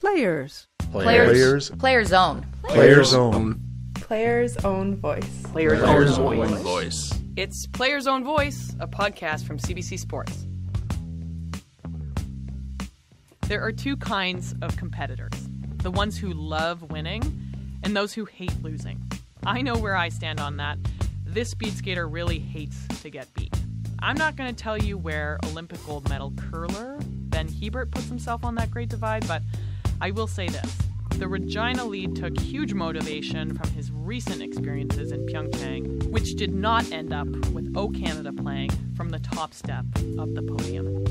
Players. Players own. Players own. Players own voice. Players own voice. It's Players Own Voice, a podcast from CBC Sports. There are two kinds of competitors, the ones who love winning and those who hate losing. I know where I stand on that. This speed skater really hates to get beat. I'm not going to tell you where Olympic gold medal curler Ben Hebert puts himself on that great divide, but I will say this. The Regina lead took huge motivation from his recent experiences in Pyeongchang, which did not end up with O Canada playing from the top step of the podium.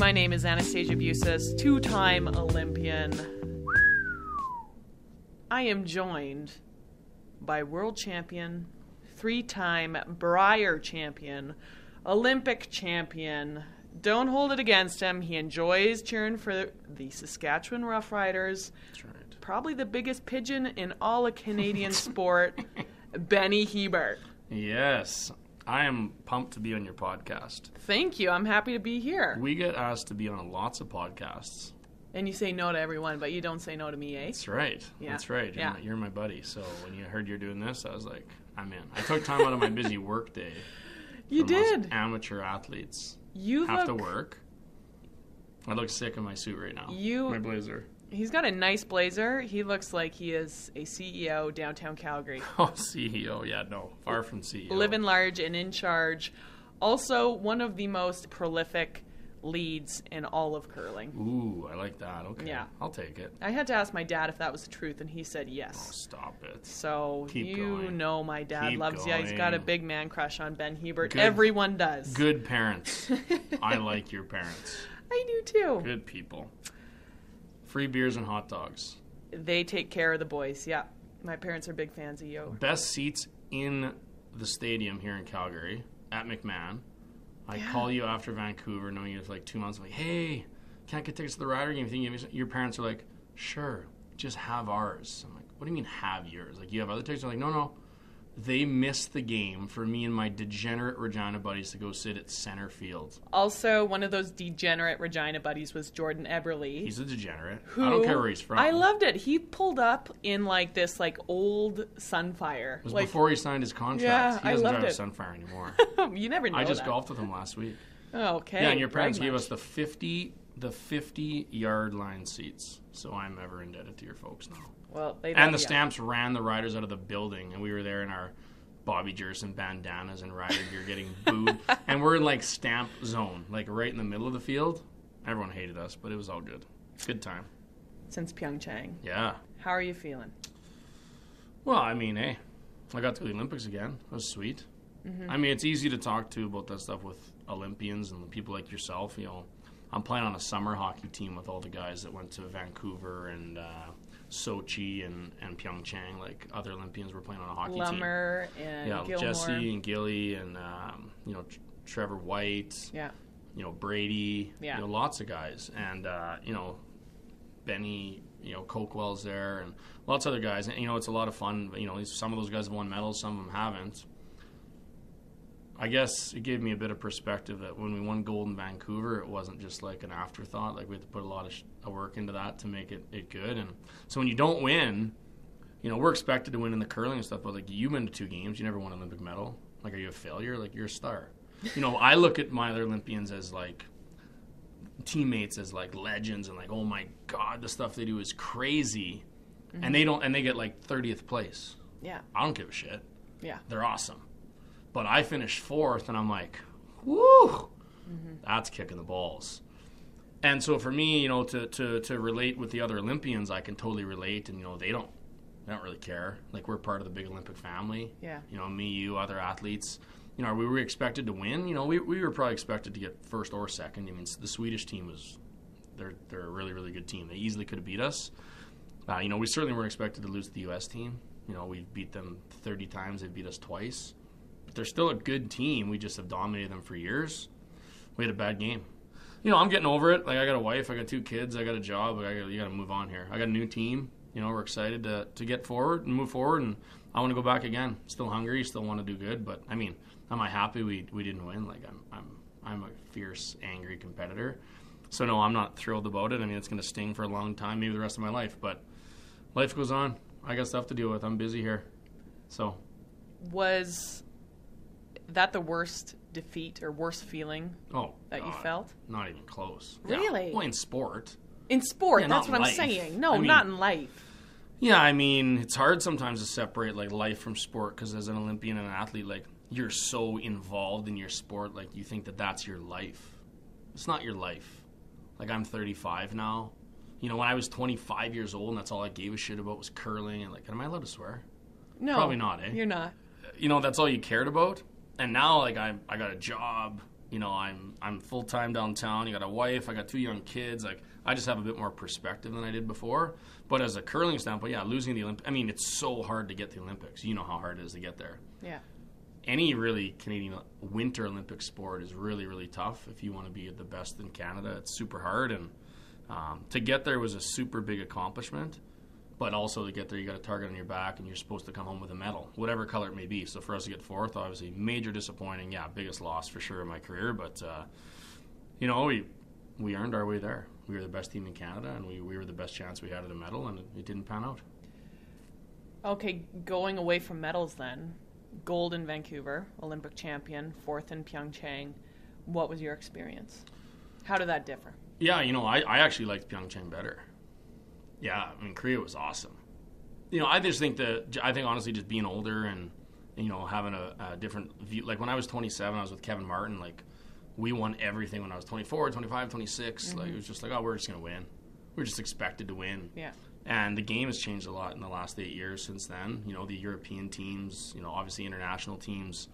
My name is Anastasia, two-time Olympian. I am joined by world champion, three-time Brier champion, Olympic champion. Don't hold it against him. He enjoys cheering for the Saskatchewan Roughriders. That's right. Probably the biggest pigeon in all of Canadian sport, Ben Hebert. Yes. I am pumped to be on your podcast. Thank you. I'm happy to be here. We get asked to be on lots of podcasts. And you say no to everyone, but you don't say no to me, eh? That's right. Yeah. That's right. You're my buddy. So when you heard you're doing this, I was like, I'm in. I took time out of my busy work day. You did. Most amateur athletes You have look, to work. I look sick in my suit right now. My blazer. He's got a nice blazer. He looks like he is a CEO downtown Calgary. Oh, CEO. Yeah, no. Far from CEO. Living large and in charge. Also, one of the most prolific leads in all of curling. Ooh, I like that. Okay. Yeah. I'll take it. I had to ask my dad if that was the truth, and he said yes. Oh, stop it. So Keep you going. know my dad Keep loves you. He's going. got a big man crush on Ben Hebert. Good. Everyone does. Good parents. I like your parents. I do too. Good people. Free beers and hot dogs. They take care of the boys. Yeah. My parents are big fans of you. Best seats in the stadium here in Calgary at McMahon. I call you after Vancouver, knowing you for like 2 months. I'm like, hey, can't get tickets to the Rider game. Your parents are like, sure, just have ours. I'm like, what do you mean have yours? Like, you have other tickets? They're like, no. They missed the game for me and my degenerate Regina buddies to go sit at center field. Also, one of those degenerate Regina buddies was Jordan Eberle. He's a degenerate. Who, I don't care where he's from. I loved it. He pulled up in like this like old Sunfire. It was like, before he signed his contract. Yeah, he doesn't I drive loved a it. Sunfire anymore. You never know. I just that. golfed with him last week. Oh, okay. Yeah, and your parents Brag gave much. us the 50-yard line seats. So I'm ever indebted to your folks now. Well, they And the love ya. Stamps ran the Riders out of the building, and we were there in our Bobby Jerson bandanas and Rider gear getting booed. And we're in, like, Stamp zone, like, right in the middle of the field. Everyone hated us, but it was all good. Good time. Since Pyeongchang. Yeah. How are you feeling? Well, I mean, hey, I got to the Olympics again. That was sweet. Mm-hmm. I mean, it's easy to talk to about that stuff with Olympians and people like yourself. You know, I'm playing on a summer hockey team with all the guys that went to Vancouver and Sochi and Pyeongchang. Like, other Olympians were playing on a hockey team. Lummer and Gilmore. Jesse and Gilly and, Trevor White. Yeah. Brady. Yeah. Lots of guys. And, Benny, Coquell's there and lots of other guys. And, it's a lot of fun. But, some of those guys have won medals, some of them haven't. I guess it gave me a bit of perspective that when we won gold in Vancouver, it wasn't just like an afterthought. Like, we had to put a lot of work into that to make it good. And so when you don't win, we're expected to win in the curling and stuff, but, like, you've been to 2 games, you never won an Olympic medal. Like, are you a failure? Like, you're a star. I look at my other Olympians as, like, teammates as, like, legends and, like, oh, my God, the stuff they do is crazy. Mm-hmm. And they get, like, 30th place. Yeah. I don't give a shit. Yeah. They're awesome. But I finished 4th, and I'm like, woo, that's kicking the balls. And so for me, to relate with the other Olympians, I can totally relate. And, they don't really care. Like, we're part of the big Olympic family. Yeah. Me, you, other athletes. Are we expected to win? We were probably expected to get first or second. I mean, the Swedish team they're a really, really good team. They easily could have beat us. We certainly weren't expected to lose to the U.S. team. We beat them 30 times. They beat us twice. They're still a good team. We just have dominated them for years. We had a bad game. I'm getting over it. Like, I got a wife, I got 2 kids, I got a job. You got to move on here. I got a new team. We're excited to get forward and move forward, and I want to go back again. Still hungry, still want to do good. But am I happy we didn't win? Like, I'm a fierce, angry competitor. So, no, I'm not thrilled about it. I mean, it's going to sting for a long time, maybe the rest of my life. But life goes on. I got stuff to deal with. I'm busy here. So. Was that the worst defeat or worst feeling that you felt? Not even close. Really? Yeah. Well, in sport. In sport, yeah, that's what life. I'm saying. No, not in life. Yeah, I mean, it's hard sometimes to separate like life from sport because as an Olympian and an athlete, like you're so involved in your sport, like you think that that's your life. It's not your life. Like I'm 35 now. You know, when I was 25 years old and that's all I gave a shit about was curling and like, am I allowed to swear? No. Probably not, eh? You're not. You know, that's all you cared about. And now like I got a job, you know, I'm full-time downtown. You got a wife, I got 2 young kids. Like I just have a bit more perspective than I did before. But as a curling standpoint, yeah, losing the Olympics, I mean, it's so hard to get the Olympics. You know how hard it is to get there. Yeah. Any really Canadian winter Olympic sport is really, really tough. If you want to be the best in Canada, it's super hard. And to get there was a super big accomplishment. But also to get there, you got a target on your back, and you're supposed to come home with a medal, whatever color it may be. So for us to get fourth, obviously, major disappointing. Yeah, biggest loss for sure in my career. But, you know, we earned our way there. We were the best team in Canada, and we were the best chance we had at a medal, and it didn't pan out. Okay, going away from medals then, gold in Vancouver, Olympic champion, fourth in Pyeongchang. What was your experience? How did that differ? Yeah, you know, I actually liked Pyeongchang better. Yeah, I mean, Korea was awesome. You know, I think honestly just being older and you know, having a different view. Like when I was 27, I was with Kevin Martin, like we won everything when I was 24, 25, 26. Like it was just like, oh, we're just going to win. We're just expected to win. Yeah. And the game has changed a lot in the last 8 years since then. You know, the European teams, you know, obviously international teams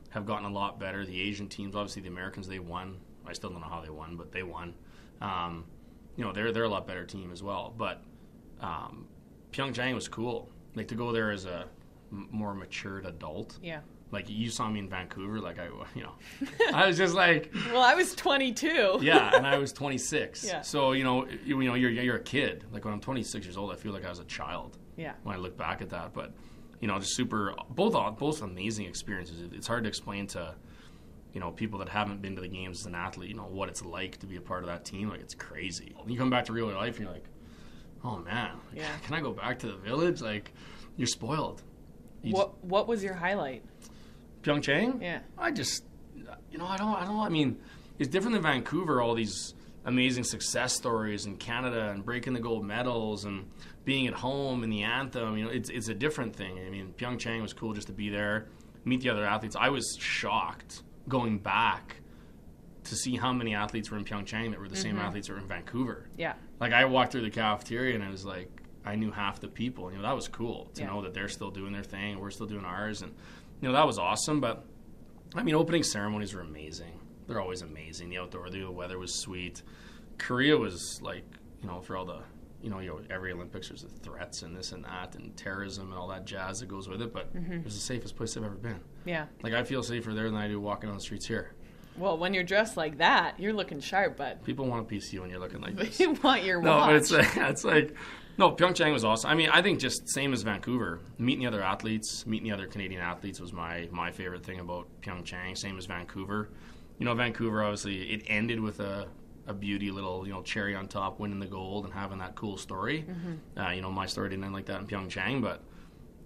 have gotten a lot better. The Asian teams, obviously the Americans, they won. I still don't know how they won, but they won. You know, they're a lot better team as well. But Pyeongchang was cool. Like to go there as a more matured adult. Yeah. Like you saw me in Vancouver, like I was just like. Well, I was 22. Yeah, and I was 26. Yeah. So you're a kid. Like when I'm 26 years old, I feel like I was a child. Yeah. When I look back at that, but you know, just both amazing experiences. It's hard to explain to, you know, people that haven't been to the games as an athlete, you know, what it's like to be a part of that team. Like it's crazy. When you come back to real life, and you're like, oh man, yeah. Can I go back to the village? Like, you're spoiled. What was your highlight? Pyeongchang? Yeah. I just, you know, I mean, it's different than Vancouver, all these amazing success stories in Canada and breaking the gold medals and being at home and the anthem. You know, it's a different thing. I mean, Pyeongchang was cool just to be there, meet the other athletes. I was shocked going back to see how many athletes were in Pyeongchang that were the same athletes that were in Vancouver. Yeah. Like, I walked through the cafeteria and I was like, I knew half the people. You know, that was cool to know that they're still doing their thing and we're still doing ours. And, you know, that was awesome. But, I mean, opening ceremonies were amazing. They're always amazing. The outdoor, the weather was sweet. Korea was like, you know, for all the, you know, every Olympics there's the threats and this and that and terrorism and all that jazz that goes with it. But it was the safest place I've ever been. Yeah. Like, I feel safer there than I do walking on the streets here. Well, when you're dressed like that, you're looking sharp, but people want a piece of you when you're looking like this. They want your watch. No, but it's like, no, Pyeongchang was awesome. I mean, I think just same as Vancouver. Meeting the other athletes, meeting the other Canadian athletes was my favorite thing about Pyeongchang. Same as Vancouver. You know, Vancouver, obviously, it ended with a beauty little, you know, cherry on top, winning the gold and having that cool story. You know, my story didn't end like that in Pyeongchang, but,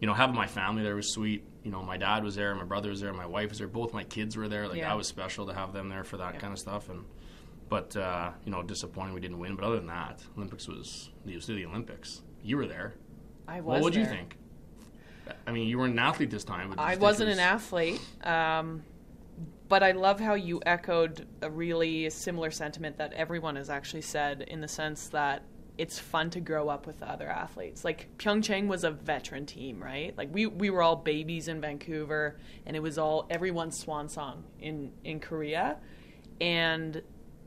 you know, having my family there was sweet. You know, my dad was there, my brother was there, my wife was there, both my kids were there. Like, that was special to have them there for that kind of stuff. But, you know, disappointing we didn't win. But other than that, Olympics was the Olympics. You were there. I was What would there. you think? I mean, you weren't an athlete this time. I wasn't an athlete. But I love how you echoed a really similar sentiment that everyone has actually said, in the sense that it's fun to grow up with other athletes. Like, Pyeongchang was a veteran team, right? Like, we were all babies in Vancouver, and it was all everyone's swan song in Korea. And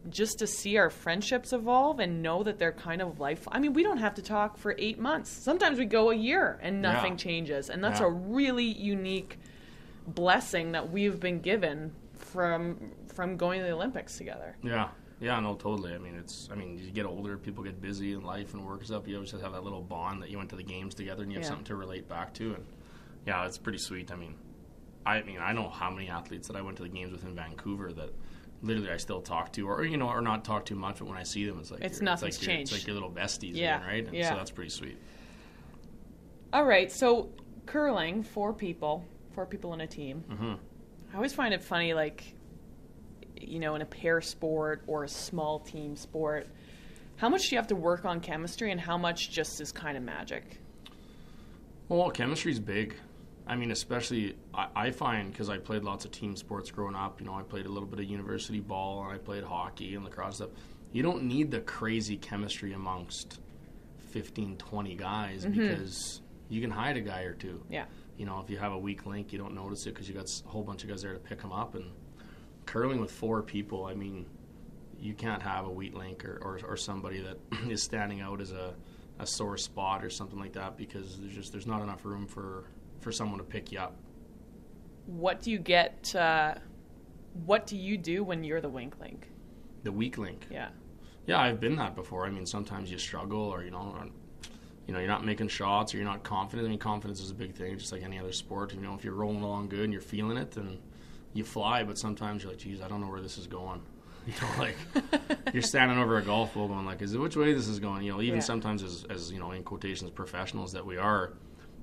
just to see our friendships evolve and know that they're kind of life. I mean, we don't have to talk for 8 months. Sometimes we go a year and nothing changes. And that's a really unique blessing that we've been given from going to the Olympics together. Yeah, no, totally. I mean, you get older, people get busy in life and work and stuff. You always just have that little bond that you went to the games together and you have something to relate back to. And yeah, it's pretty sweet. I mean, I know how many athletes that I went to the games with in Vancouver that literally I still talk to, or not talk too much, but when I see them, nothing's changed. It's like your little besties, yeah. again, right? And so that's pretty sweet. All right, so curling, 4 people in a team. Mm-hmm. I always find it funny, like, in a pair sport or a small team sport, how much do you have to work on chemistry and how much just is kind of magic? Well, chemistry's big. I mean, especially I find, because I played lots of team sports growing up, I played a little bit of university ball and I played hockey and lacrosse stuff. You don't need the crazy chemistry amongst 15, 20 guys because you can hide a guy or two. Yeah. If you have a weak link, you don't notice it because you got a whole bunch of guys there to pick them up. And curling with 4 people, I mean, you can't have a weak link or somebody that is standing out as a sore spot or something like that because there's not enough room for someone to pick you up. What do you get? What do you do when you're the weak link? The weak link? Yeah. Yeah, I've been that before. I mean, sometimes you struggle or, you're not making shots or you're not confident. I mean, confidence is a big thing, just like any other sport. If you're rolling along good and you're feeling it, then you fly. But sometimes you're like, geez, I don't know where this is going. You're standing over a golf ball going like, which way this is going? Even sometimes as in quotations, professionals that we are,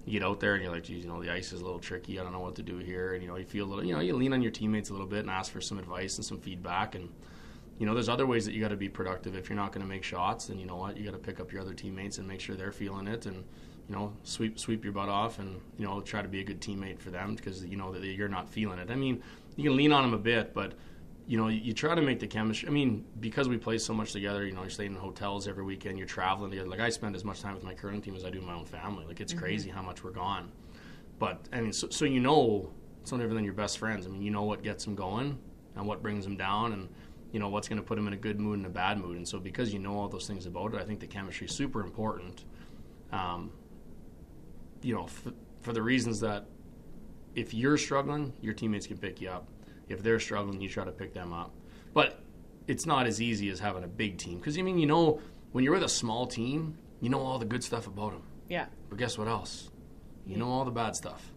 you get out there and you're like, geez, the ice is a little tricky. I don't know what to do here. And, you feel a little, you lean on your teammates a little bit and ask for some advice and some feedback. And, there's other ways that you got to be productive. If you're not going to make shots, then you know what? You got to pick up your other teammates and make sure they're feeling it and, sweep your butt off and, try to be a good teammate for them because you know that you're not feeling it. I mean, you can lean on them a bit, but, you try to make the chemistry. I mean, because we play so much together, you're staying in hotels every weekend, you're traveling together. Like, I spend as much time with my curling team as I do my own family. Like, it's crazy how much we're gone. But, I mean, so it's no different than your best friends. I mean, you know what gets them going and what brings them down and, what's going to put them in a good mood and a bad mood. And so because you know all those things about it, I think the chemistry is super important, for the reasons that if you're struggling, your teammates can pick you up. If they're struggling, you try to pick them up. But it's not as easy as having a big team. Because, when you're with a small team, you know all the good stuff about them. Yeah. But guess what else? You know all the bad stuff,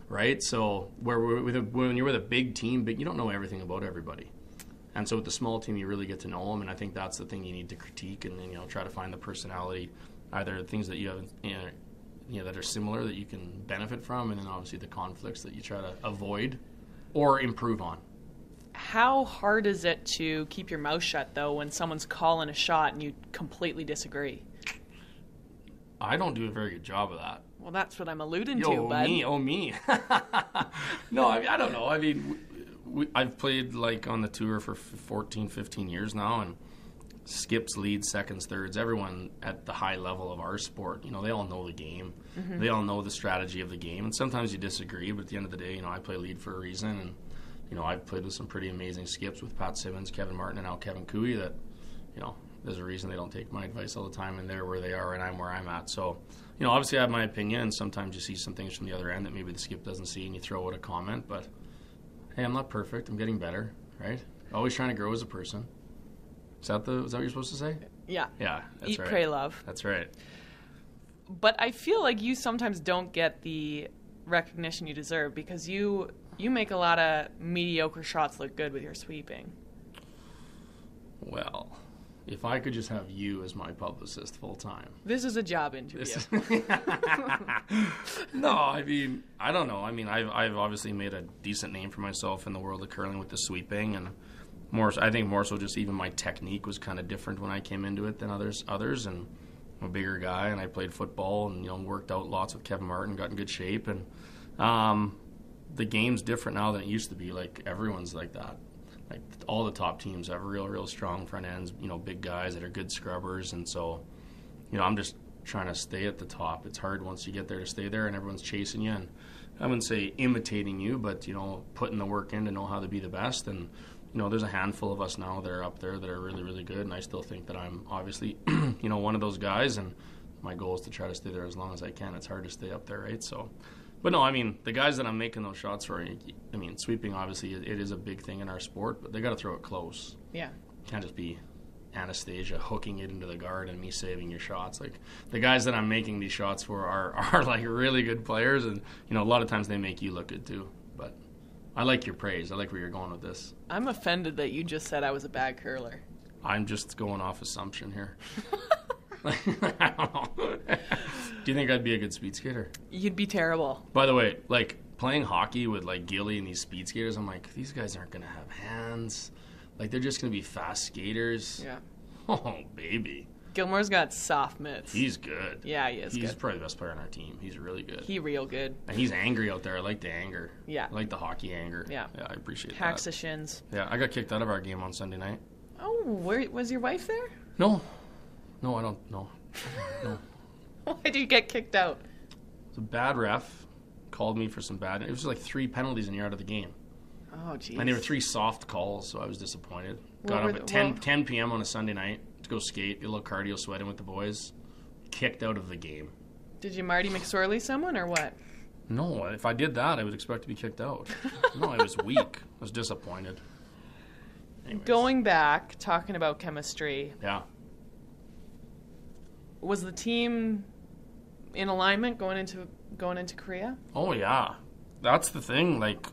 right? So when you're with a big team, you don't know everything about everybody. And so with the small team, you really get to know them. And I think that's the thing you need to critique and try to find the personality, either things that you have that are similar that you can benefit from, and then obviously the conflicts that you try to avoid or improve on. How hard is it to keep your mouth shut, though, when someone's calling a shot and you completely disagree? I don't do a very good job of that. Well, that's what I'm alluding to, bud. Me. No, I don't know. I mean, I've played, on the tour for 14, 15 years now, and skips, leads, seconds, thirds, everyone at the high level of our sport, they all know the game. Mm-hmm. They all know the strategy of the game. And sometimes you disagree, but at the end of the day, I play lead for a reason. And, I've played with some pretty amazing skips with Pat Simmons, Kevin Martin, and now Kevin Cooey that, there's a reason they don't take my advice all the time, and they're where they are and I'm where I'm at. So, obviously I have my opinion, and sometimes you see some things from the other end that maybe the skip doesn't see, and you throw out a comment. But, hey, I'm not perfect. I'm getting better, right? Always trying to grow as a person. Is that what you're supposed to say? Yeah. Yeah, that's Eat, right. pray, love. That's right. But I feel like you sometimes don't get the recognition you deserve because you make a lot of mediocre shots look good with your sweeping. Well, if I could just have you as my publicist full time. This is a job interview. No, I mean, I don't know. I mean, I've obviously made a decent name for myself in the world of curling with the sweeping, and I think more so just even my technique was kind of different when I came into it than others. And I'm a bigger guy, and I played football and worked out lots with Kevin Martin, got in good shape, and the game's different now than it used to be. Like, everyone's like that. Like, all the top teams have real strong front ends, big guys that are good scrubbers, and so I'm just trying to stay at the top. It's hard once you get there to stay there, and everyone's chasing you, and I wouldn't say imitating you, but putting the work in to know how to be the best. And there's a handful of us now that are up there that are really good, and I still think that I'm obviously, one of those guys, and my goal is to try to stay there as long as I can. It's hard to stay up there, right? So, but no, I mean, the guys that I'm making those shots for, I mean, sweeping, obviously, it is a big thing in our sport, but they got to throw it close. Yeah. It can't just be Anastasia hooking it into the guard and me saving your shots. Like, the guys that I'm making these shots for are like really good players, and, a lot of times they make you look good too. But I like your praise. I like where you're going with this. I'm offended that you just said I was a bad curler. I'm just going off assumption here. I don't know. Do you think I'd be a good speed skater? You'd be terrible. By the way, like playing hockey with like Gilly and these speed skaters, I'm like, these guys aren't going to have hands. Like they're just going to be fast skaters. Yeah. Oh, baby. Gilmore's got soft mitts. He's good. Yeah, he is good. He's probably the best player on our team. He's really good. He real good. And he's angry out there. I like the anger. Yeah. I like the hockey anger. Yeah. Yeah, I appreciate Hacks that. the shins. Yeah, I got kicked out of our game on Sunday night. Oh, where was your wife there? No, I don't know. No. Why did you get kicked out? It's a bad ref. Called me for some bad. It was like 3 penalties and you're out of the game. Oh, jeez. And they were 3 soft calls, so I was disappointed. What Got were up at the- 10 p.m. on a Sunday night to go skate, get a little cardio sweating with the boys. Kicked out of the game. Did you Marty McSorley someone or what? No, if I did that, I would expect to be kicked out. No, I was weak. I was disappointed. Anyways. Going back, talking about chemistry, Yeah. was the team in alignment going into Korea? Oh, yeah. That's the thing. Like,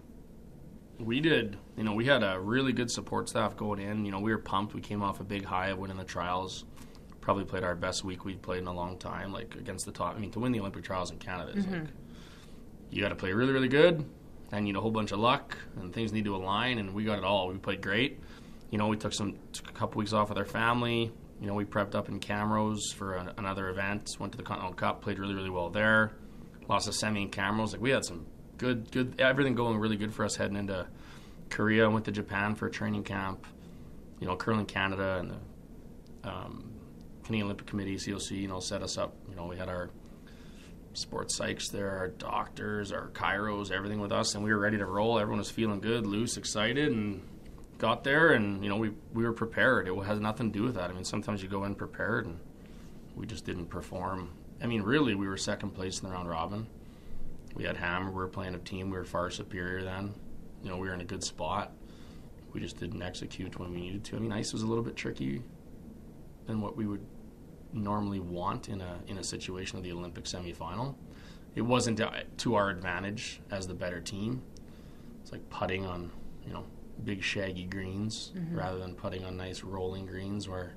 we did, we had a really good support staff going in. We were pumped. We came off a big high of winning the trials. Probably played our best week we'd played in a long time, like, against the top. I mean, to win the Olympic trials in Canada is like, you got to play really, really good, and you need a whole bunch of luck, and things need to align, and we got it all. We played great. We took a couple weeks off with our family. We prepped up in Camrose for another event, went to the Continental Cup, played really, really well there. Lost a semi in Camrose. Like, we had some good, everything going really good for us heading into Korea. Went to Japan for a training camp. Curling Canada and the Canadian Olympic Committee, COC, set us up. We had our sports psychs there, our doctors, our chiros, everything with us, and we were ready to roll. Everyone was feeling good, loose, excited, and got there, and we were prepared. It has nothing to do with that. I mean, sometimes you go in prepared, and we just didn't perform. I mean, really, we were second place in the round robin. We had Hammer. We were playing a team. We were far superior then. We were in a good spot. We just didn't execute when we needed to. I mean, ice was a little bit tricky than what we would normally want in a situation of the Olympic semifinal. It wasn't to our advantage as the better team. It's like putting on, big shaggy greens rather than putting on nice rolling greens where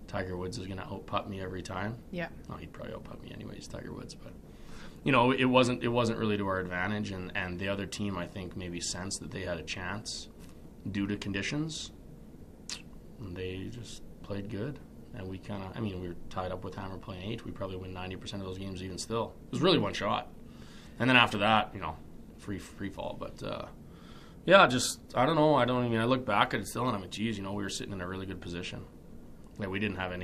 Tiger Woods is going to out-putt me every time. Yeah. Oh, he'd probably out-putt me anyways, Tiger Woods, but it wasn't really to our advantage, and the other team, I think, maybe sensed that they had a chance due to conditions, and they just played good. And we we were tied up with Hammer playing 8. We probably win 90% of those games even still. It was really one shot. And then after that, free fall. But, I don't know. I look back at it still and I'm like, geez, we were sitting in a really good position. Like, we didn't have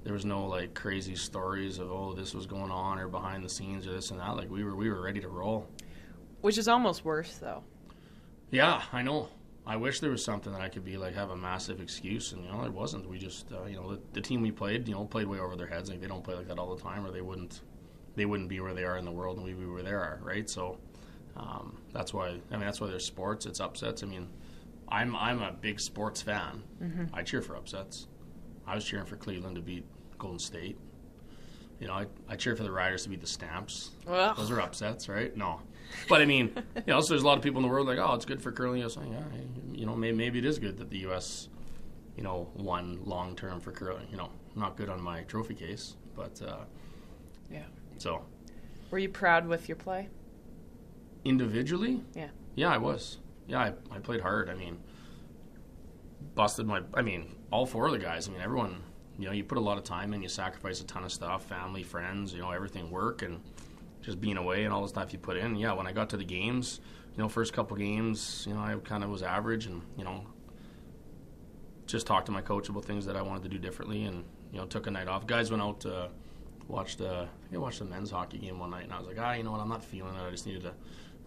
there was no, like, crazy stories of, oh, this was going on or behind the scenes or this and that. Like, we were ready to roll. Which is almost worse, though. Yeah, I know. I wish there was something that I could be like have a massive excuse, and there wasn't. We just the team we played, played way over their heads. Like, they don't play like that all the time, or they wouldn't be where they are in the world, and we were where they are, right? So that's why there's sports. It's upsets. I mean, I'm a big sports fan. Mm-hmm. I cheer for upsets. I was cheering for Cleveland to beat Golden State. I cheer for the Riders to beat the Stamps. Well. Those are upsets, right? No. But, I mean, so there's a lot of people in the world like, oh, it's good for curling. So, yeah, maybe it is good that the U.S., won long-term for curling. Not good on my trophy case, but, yeah. So. Were you proud with your play? Individually? Yeah. Yeah, I was. Yeah, I played hard. I mean, all 4 of the guys. I mean, everyone, you put a lot of time in, you sacrifice a ton of stuff, family, friends, everything, work, and just being away and all the stuff you put in. Yeah, when I got to the games, first couple games, I kind of was average and, just talked to my coach about things that I wanted to do differently and, took a night off. Guys went out to watch the men's hockey game one night, and I was like, you know what, I'm not feeling it.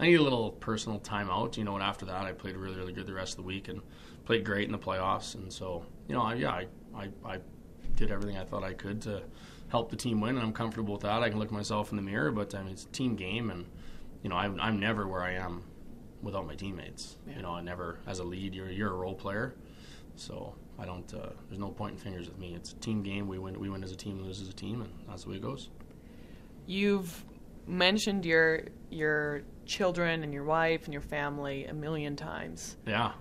I need a little personal time out, and after that I played really, really good the rest of the week and played great in the playoffs. And so, I did everything I thought I could to help the team win, and I'm comfortable with that. I can look myself in the mirror, but it's a team game, and I'm never where I am without my teammates. Yeah. I never, as a lead, you're a role player, so I don't. There's no pointing fingers with me. It's a team game. We win as a team, lose as a team, and that's the way it goes. You've mentioned your children and your wife and your family a million times. Yeah.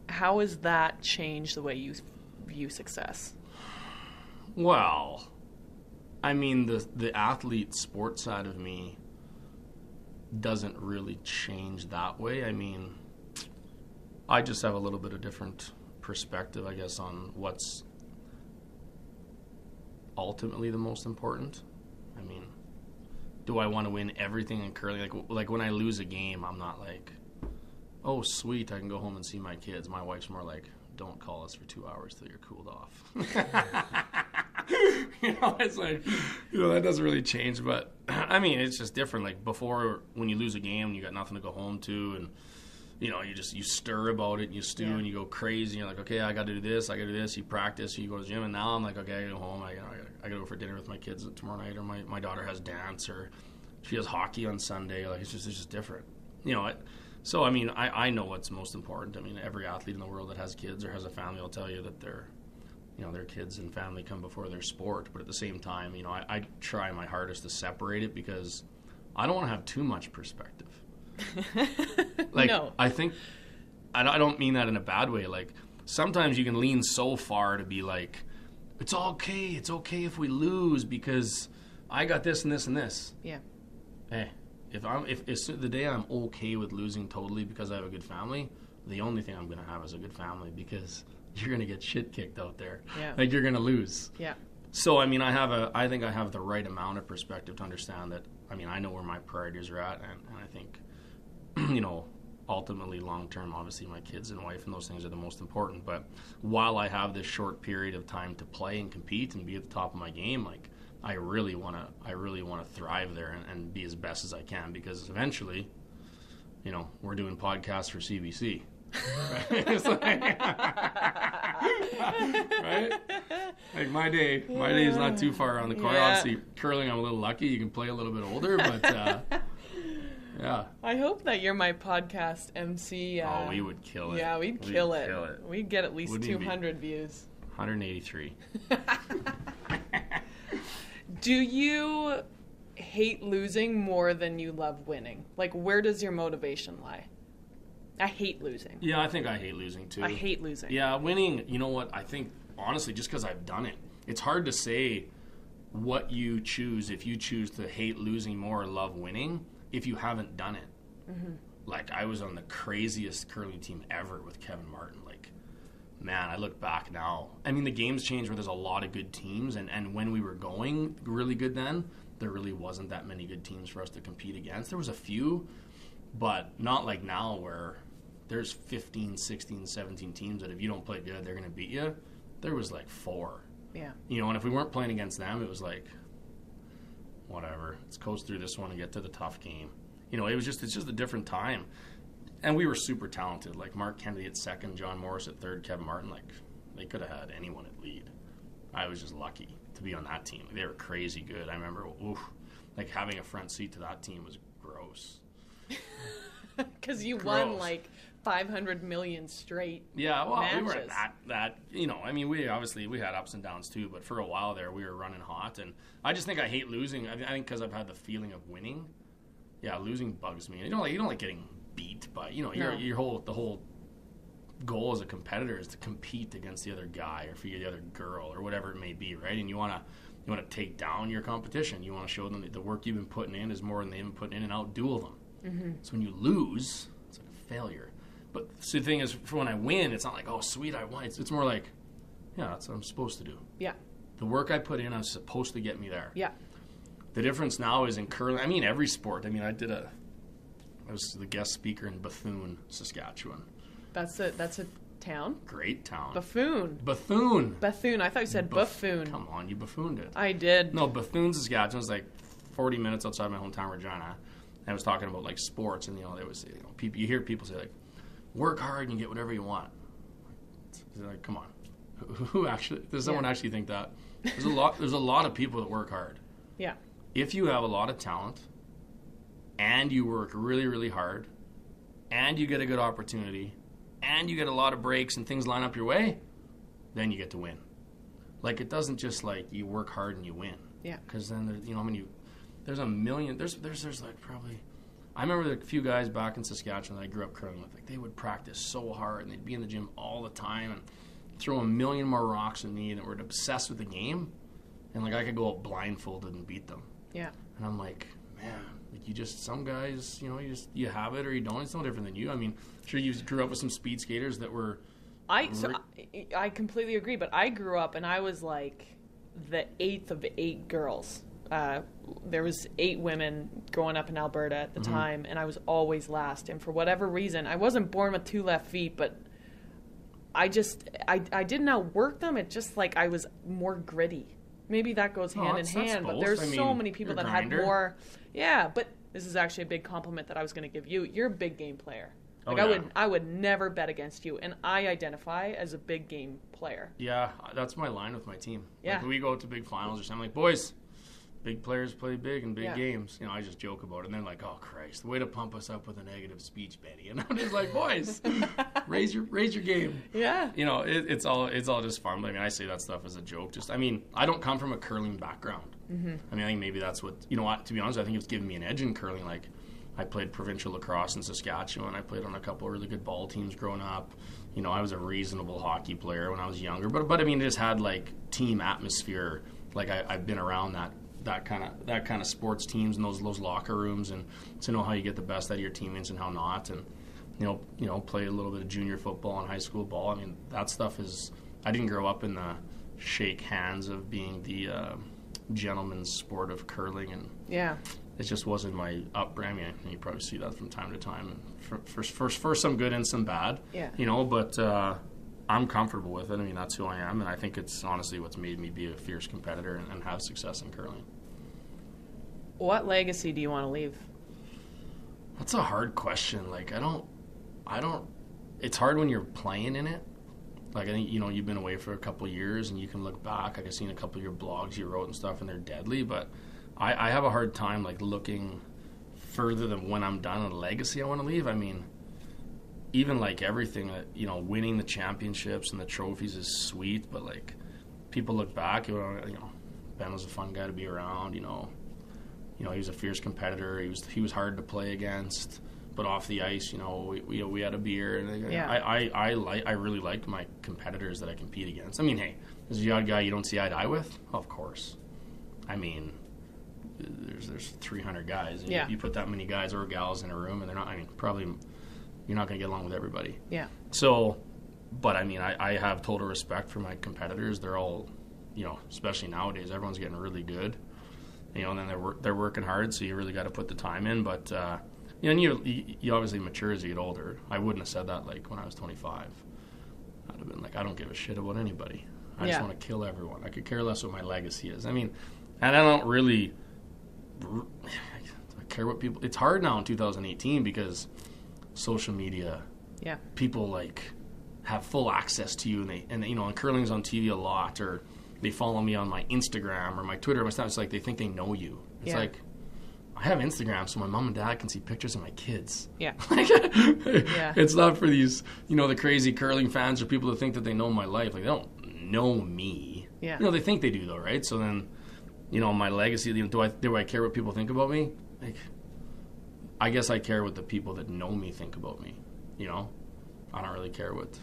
How has that changed the way you view success? Well, I mean, the athlete sport side of me doesn't really change that way. I mean, I just have a little bit of different perspective, I guess, on what's ultimately the most important. I mean, do I want to win everything in curling? Like when I lose a game, I'm not like, oh, sweet, I can go home and see my kids. My wife's more like, don't call us for 2 hours till you're cooled off. It's like, that doesn't really change. But, I mean, it's just different. Like, before, when you lose a game, you got nothing to go home to, and, you stir about it, and you stew, and you go crazy, and you're like, okay, I got to do this, you practice, you go to the gym, and now I'm like, okay, I got to go home, I got to go for dinner with my kids tomorrow night, or my daughter has dance, or she has hockey on Sunday. Like, it's just different. So, I mean, I know what's most important. I mean, every athlete in the world that has kids or has a family will tell you that their kids and family come before their sport. But at the same time, I try my hardest to separate it, because I don't want to have too much perspective. Like, no. I think, I don't mean that in a bad way. Like, sometimes you can lean so far to be like, it's okay if we lose because I got this and this and this. Yeah. Hey. If the day I'm okay with losing totally because I have a good family, the only thing I'm going to have is a good family, because you're going to get shit kicked out there. Yeah. Like, you're going to lose. Yeah. So, I mean, I think I have the right amount of perspective to understand that, I mean, I know where my priorities are at, and I think, ultimately, long-term, obviously, my kids and wife and those things are the most important. But while I have this short period of time to play and compete and be at the top of my game, like, I really want to thrive there and be as best as I can, because eventually, we're doing podcasts for CBC. It's like, right? Like, my day is not too far around the corner. Yeah. Obviously, curling, I'm a little lucky. You can play a little bit older, but yeah. I hope that you're my podcast MC. We would kill it. Yeah, we'd kill it. We'd get at least 200 views. 183. Do you hate losing more than you love winning? Like, where does your motivation lie? I hate losing. Yeah, I think I hate losing too. I hate losing. Yeah, winning, you know what? I think, honestly, just because I've done it, it's hard to say what you choose if you choose to hate losing more or love winning if you haven't done it. Mm-hmm. Like, I was on the craziest curling team ever with Kevin Martin. Like, man, I look back now. I mean, the game's changed where there's a lot of good teams, and when we were going really good then, there really wasn't that many good teams for us to compete against. There was a few, but not like now where there's 15, 16, 17 teams that if you don't play good, they're going to beat you. There was like 4. Yeah. And if we weren't playing against them, it was like, whatever. Let's coast through this one and get to the tough game. It's just a different time. And we were super talented. Like, Mark Kennedy at second, John Morris at third, Kevin Martin. Like, they could have had anyone at lead. I was just lucky to be on that team. They were crazy good. I remember, like, having a front seat to that team was gross. Because you won, like, 500 million straight matches. We were at that, I mean, we had ups and downs too, but for a while there, we were running hot. And I just think I hate losing. I think because I've had the feeling of winning. Yeah, losing bugs me. You don't like getting beat, but the whole goal as a competitor is to compete against the other guy or for the other girl or whatever it may be, right? And you want to take down your competition. You want to show them that the work you've been putting in is more than they've been putting in, and outduel them. Mm-hmm. So when you lose, it's like a failure. But the thing is, for when I win, it's not like, oh, sweet, I won. It's more like, yeah, that's what I'm supposed to do. Yeah. The work I put in, I'm supposed to get me there. Yeah. The difference now is in curling. I mean, every sport. I mean, I was the guest speaker in Bethune, Saskatchewan. That's a town? Great town. Bethune. Bethune. I thought you said buffoon. Come on, you buffooned it. I did. No, Bethune, Saskatchewan is like 40 minutes outside my hometown, Regina. And I was talking about, like, sports, and, they would say, people, you hear people say, like, work hard and you get whatever you want. It's like, come on. Who actually, does someone actually think that? There's a lot of people that work hard. Yeah. If you have a lot of talent and you work really, really hard and you get a good opportunity and you get a lot of breaks and things line up your way, then you get to win. Like, it doesn't just, like, you work hard and you win. Yeah. Because then, there's a million. There's like probably. I remember a few guys back in Saskatchewan that I grew up curling with. Like they would practice so hard and they'd be in the gym all the time and throw a million more rocks than me, that were obsessed with the game. And like I could go out blindfolded and beat them. Yeah. And I'm like, man, like you just, some guys, you know, you have it or you don't. It's no different than you. I mean, sure you grew up with some speed skaters that were. I completely agree, but I grew up and I was like the 8th of 8 girls. There was 8 women growing up in Alberta at the time, and I was always last. And for whatever reason, I wasn't born with 2 left feet, but I didn't outwork them. It just like I was more gritty. Maybe that goes hand in hand, but there's so many people that had more. Yeah, but this is actually a big compliment that I was going to give you. You're a big game player. Like I would never bet against you, and I identify as a big game player. Yeah, that's my line with my team. Yeah. Like when we go to big finals or something, like, boys, big players play big in big games. You know, I just joke about it, and they're like, "Oh Christ, way to pump us up with a negative speech, Benny." And I'm just like, "Boys, raise your game." Yeah. You know, it's all just fun. I mean, I say that stuff as a joke. Just, I mean, I don't come from a curling background. Mm-hmm. I mean, I think maybe that's what, you know what, to be honest, I think it's given me an edge in curling. Like, I played provincial lacrosse in Saskatchewan. I played on a couple of really good ball teams growing up. You know, I was a reasonable hockey player when I was younger. But I mean, it just had, like, team atmosphere. Like, I've been around that kind of sports teams and those locker rooms, and to know how you get the best out of your teammates and how not. And, you know, play a little bit of junior football and high school ball. I mean, that stuff is, I didn't grow up in the shake hands of being the gentleman's sport of curling, and it just wasn't my upbringing. I mean, you probably see that from time to time, for some good and some bad. Yeah. You know, but I'm comfortable with it. I mean, that's who I am, and I think it's honestly what's made me be a fierce competitor and have success in curling. What legacy do you want to leave? That's a hard question. Like, I don't. It's hard when you're playing in it. Like, I think, you know, you've been away for a couple of years and you can look back. Like, I've seen a couple of your blogs you wrote and stuff, and they're deadly. But I have a hard time, like, looking further than when I'm done and a legacy I want to leave. I mean, even, like, everything, you know, winning the championships and the trophies is sweet. But, like, people look back, you know, Ben was a fun guy to be around, you know. You know, he was a fierce competitor. He was hard to play against. But off the ice, you know, we had a beer, and I really like my competitors that I compete against. I mean, hey, there's the odd guy you don't see eye to eye with, of course. I mean, there's 300 guys. And you put that many guys or gals in a room, and they're not. I mean, probably you're not going to get along with everybody. Yeah. So, but I mean, I have total respect for my competitors. They're all, you know, especially nowadays, everyone's getting really good. You know, and then they're working hard, so you really got to put the time in, but. You know, and you obviously mature as you get older. I wouldn't have said that, like, when I was 25. I'd have been like, I don't give a shit about anybody. I just want to kill everyone. I could care less what my legacy is. I mean, and I don't really care what people... It's hard now in 2018 because social media, people, like, have full access to you, and you know, and curling's on TV a lot, or they follow me on my Instagram or my Twitter or my stuff. It's like they think they know you. It's like... I have Instagram so my mom and dad can see pictures of my kids. Yeah. It's not for these, you know, the crazy curling fans or people that think that they know my life. Like, they don't know me. Yeah. You know, they think they do, though, right? So then, you know, my legacy, you know, do I care what people think about me? Like, I guess I care what the people that know me think about me, you know? I don't really care what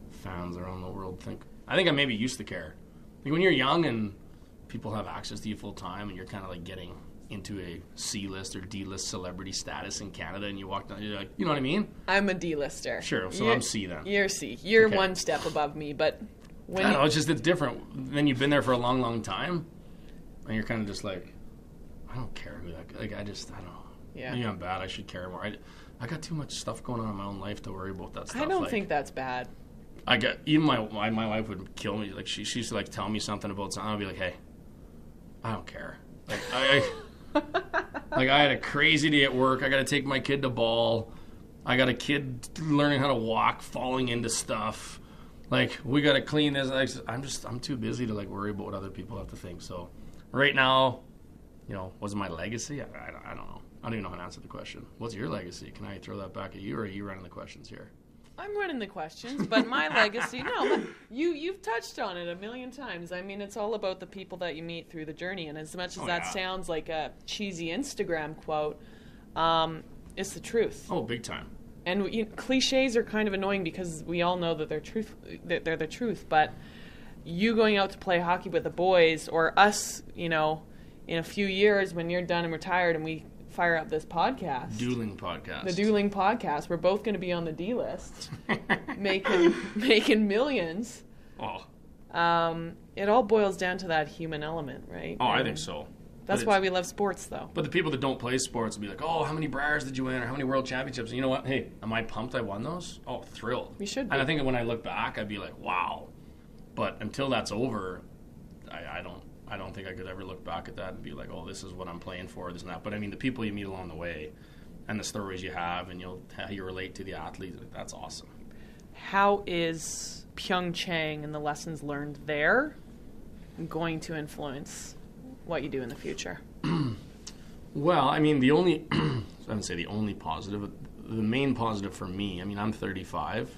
fans around the world think. I think I maybe used to care. Like, when you're young and people have access to you full time and you're kind of, like, getting... into a C-list or D-list celebrity status in Canada, and you walk down, you're like, you know what I mean? I'm a D-lister. Sure, so I'm C then. You're C. You're one step above me, but when I don't know, it's different. Then you've been there for a long, long time, and you're kind of just like, I don't care who that. Like, I don't know. Yeah. Maybe I'm bad. I should care more. I got too much stuff going on in my own life to worry about that stuff. I don't think that's bad. I get even my wife would kill me. Like she used to like tell me something about something. I'd be like, hey, I don't care. Like like I had a crazy day at work. I got to take my kid to ball. I got a kid learning how to walk, falling into stuff. Like, we got to clean this. I'm too busy to like worry about what other people have to think. So right now, you know, what's my legacy? I don't know. I don't even know how to answer the question. What's your legacy? Can I throw that back at you, or are you running the questions here? I'm running the questions, but my legacy, no, but you've touched on it a million times. I mean, it's all about the people that you meet through the journey, and as much as that sounds like a cheesy Instagram quote, it's the truth. Oh, big time. And cliches are kind of annoying because we all know that they're the truth, but you going out to play hockey with the boys, or us, in a few years when you're done and retired and we fire up this podcast. The Dueling Podcast. We're both going to be on the D list, making millions. Oh. It all boils down to that human element, right? Oh, I think so. That's why we love sports, though. But the people that don't play sports will be like, oh, how many Briars did you win? Or how many World Championships? And you know what? Hey, am I pumped I won those? Oh, thrilled. We should be. And I think when I look back, I'd be like, wow. But until that's over, I don't think I could ever look back at that and be like, oh, this is what I'm playing for, this and that. But I mean, the people you meet along the way and the stories you have and how you relate to the athletes, that's awesome. How is Pyeongchang and the lessons learned there going to influence what you do in the future? Well, I mean, I wouldn't say the only positive, but the main positive for me, I mean, I'm 35.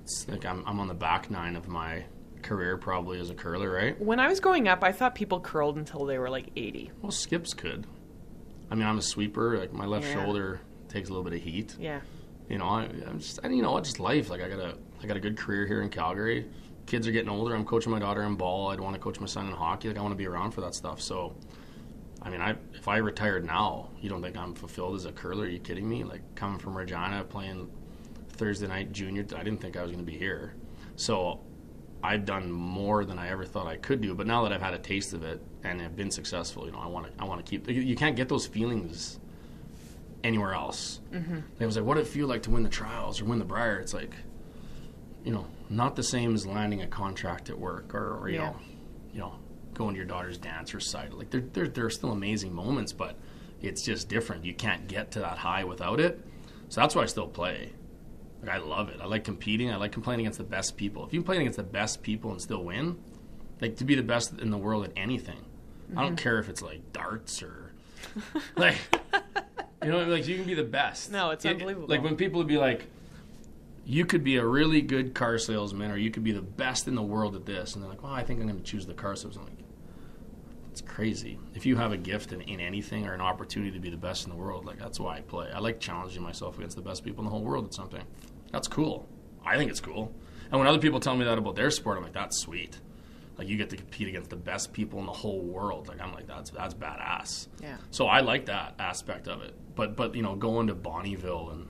It's like I'm on the back nine of my career probably as a curler, right? When I was growing up, I thought people curled until they were like 80. Well, skips could. I mean, I'm a sweeper. Like my left shoulder takes a little bit of heat. Yeah. I'm just life. Like I got a good career here in Calgary. Kids are getting older. I'm coaching my daughter in ball. I'd want to coach my son in hockey. Like I want to be around for that stuff. So, I mean, if I retired now, you don't think I'm fulfilled as a curler? Are you kidding me? Like coming from Regina, playing Thursday night junior, I didn't think I was going to be here. So I've done more than I ever thought I could do, but now that I've had a taste of it and have been successful, I want to keep. You can't get those feelings anywhere else. Mm-hmm. It was like, what did it feel like to win the trials or win the Brier? It's like, not the same as landing a contract at work or going to your daughter's dance recital. Like there are still amazing moments, but it's just different. You can't get to that high without it. So that's why I still play. Like I love it. I like competing. I like playing against the best people. If you play against the best people and still win, like to be the best in the world at anything. Mm-hmm. I don't care if it's like darts or like like you can be the best. No, it's unbelievable. Like when people would be like, you could be a really good car salesman or you could be the best in the world at this, and they're like, well, I think I'm going to choose the car salesman. I'm like, it's crazy. If you have a gift in anything or an opportunity to be the best in the world, like that's why I play. I like challenging myself against the best people in the whole world at something. That's cool. I think it's cool. And when other people tell me that about their sport, I'm like, that's sweet. Like you get to compete against the best people in the whole world. Like I'm like, that's badass. Yeah. So I like that aspect of it. But going to Bonnyville and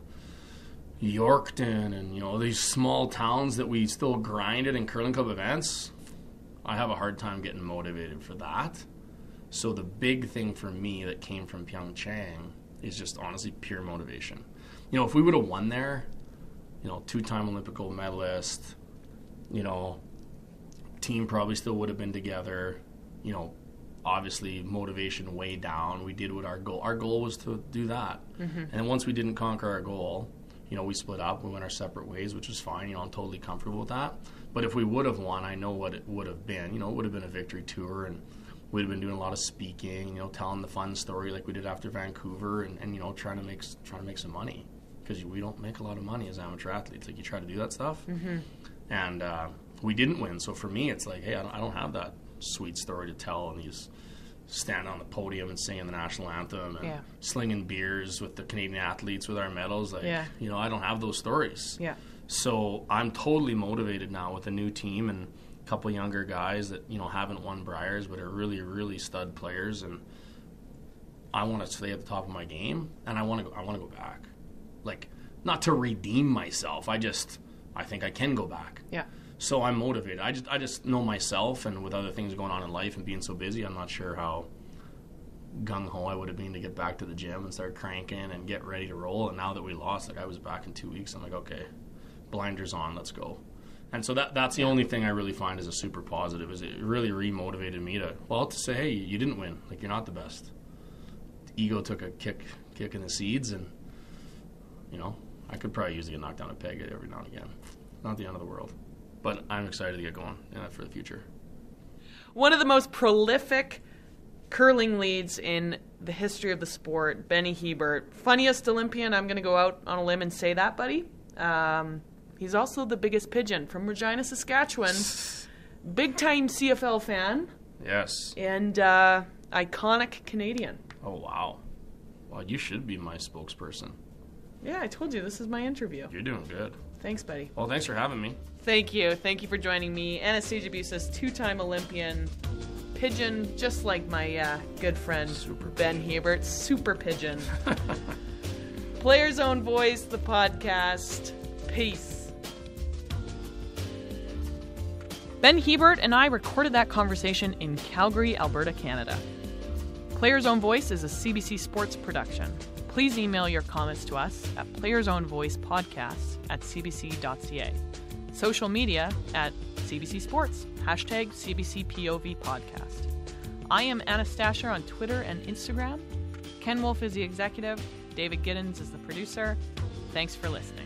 Yorkton and these small towns that we still grind it in curling club events, I have a hard time getting motivated for that. So the big thing for me that came from Pyeongchang is just honestly pure motivation. If we would have won there, 2-time Olympic gold medalist, team probably still would have been together, obviously motivation way down. We did what our goal was to do that. Mm-hmm. And once we didn't conquer our goal, we split up, we went our separate ways, which was fine. I'm totally comfortable with that. But if we would have won, I know what it would have been. It would have been a victory tour, and we'd have been doing a lot of speaking, telling the fun story like we did after Vancouver, and trying to make some money, because we don't make a lot of money as amateur athletes. Like you try to do that stuff, mm-hmm. and we didn't win. So for me, it's like, hey, I don't have that sweet story to tell, and these stand on the podium and singing the national anthem and slinging beers with the Canadian athletes with our medals. Like, I don't have those stories. Yeah. So I'm totally motivated now with a new team and a couple younger guys that, haven't won Briers but are really, really stud players. And I want to stay at the top of my game, and I want to go back. Like, not to redeem myself. I think I can go back. Yeah. So I'm motivated. I just know myself, and with other things going on in life and being so busy, I'm not sure how gung-ho I would have been to get back to the gym and start cranking and get ready to roll. And now that we lost, like I was back in 2 weeks, I'm like, okay, blinders on, let's go. And so that's the only thing I really find is a super positive, is it really re-motivated me to say, hey, you didn't win. Like, you're not the best. Ego took a kick in the seeds, and, I could probably use to get knocked down a peg every now and again. Not the end of the world. But I'm excited to get going for the future. One of the most prolific curling leads in the history of the sport, Ben Hebert. Funniest Olympian, I'm going to go out on a limb and say that, buddy. He's also the biggest pigeon from Regina, Saskatchewan. Big-time CFL fan. Yes. And iconic Canadian. Oh, wow. Well, you should be my spokesperson. Yeah, I told you, this is my interview. You're doing good. Thanks, buddy. Well, thanks for having me. Thank you. Thank you for joining me. Anastasia Busis, 2-time Olympian. Pigeon, just like my good friend Ben Hebert. Super pigeon. Player's Own Voice, the podcast. Peace. Ben Hebert and I recorded that conversation in Calgary, Alberta, Canada. Player's Own Voice is a CBC Sports production. Please email your comments to us at playersownvoicepodcasts@cbc.ca. Social media at CBC Sports, #CBCPOV podcast. I am Anastasia on Twitter and Instagram. Ken Wolf is the executive. David Giddens is the producer. Thanks for listening.